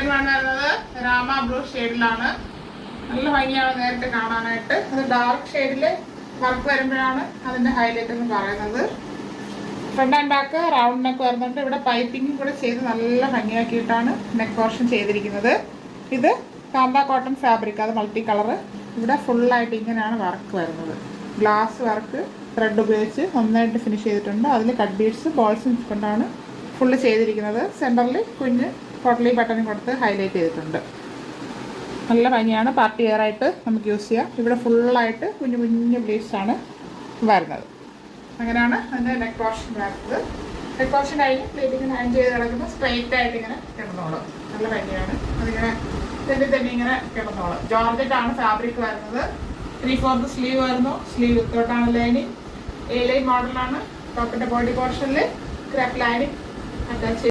Second one വരുന്നത് Rama blue ഷെയ്ഡിലാണ്. നല്ല ഭംഗിയാണ് നേരിട്ട് കാണാനായിട്ട്. അത് ഡാർക്ക് ഷെയ്ഡിൽ വർക്ക് വരുമ്പോഴാണ് അതിന്റെ ഹൈലൈറ്റ് എന്ന് പറയുന്നത്. Front and back round neck വരുന്നുണ്ട്. ഇവിടെ പൈപ്പിങ്ങും കൂടെ ചെയ്ത് നല്ല ഭംഗിയാക്കിയിട്ടാണ് നെക്ക് പോർഷൻ ചെയ്തിരിക്കുന്നത്. ഇത് കാന്ത കോട്ടൺ ഫാബ്രിക്, അത് മൾട്ടി കളറ്. ഇവിടെ ഫുള്ളായിട്ട് ഇങ്ങനെയാണ് വർക്ക് വരുന്നത്. ഗ്ലാസ് വർക്ക് ത്രെഡ് ഉപയോഗിച്ച് നന്നായിട്ട് ഫിനിഷ് ചെയ്തിട്ടുണ്ട്. അതിൽ കട്ട് ബീഡ്സ് ബോൾസും കൊണ്ടാണ് ഫുള്ള് ചെയ്തിരിക്കുന്നത്. സെൻറ്ററിൽ കുഞ്ഞ് ടോട്ടലി ബട്ടണും കൊടുത്ത് ഹൈലൈറ്റ് ചെയ്തിട്ടുണ്ട്. നല്ല ഭംഗിയാണ്. പാർട്ടി വെയർ ആയിട്ട് നമുക്ക് യൂസ് ചെയ്യാം. ഇവിടെ ഫുള്ളായിട്ട് കുഞ്ഞു കുഞ്ഞു ബ്ലീഡ്സാണ് വരുന്നത്. അങ്ങനെയാണ് അതിൻ്റെ നെക്ക് പോർഷൻ വരുന്നത്. നെക്ക് പോർഷൻ കഴിഞ്ഞ് പ്ലേറ്റ് ഇങ്ങനെ അയൺ ചെയ്ത് കിടക്കുമ്പോൾ സ്ട്രെയിറ്റ് ആയിട്ട് ഇങ്ങനെ കിടന്നോളും. നല്ല ഭംഗിയാണ്. അതിങ്ങനെ തന്നെ ഇങ്ങനെ കിടന്നോളും. ജോർജറ്റാണ് ഫാബ്രിക് വരുന്നത്. 3/4 സ്ലീവ് വരുന്നു. സ്ലീവ് വിത്തോട്ടാണ് ലൈനിങ്. A ലൈൻ മോഡലാണ്. ടോപ്പിൻ്റെ ബോഡി പോർഷനിൽ ക്രാപ്പ് ലൈനിങ് അറ്റാച്ച്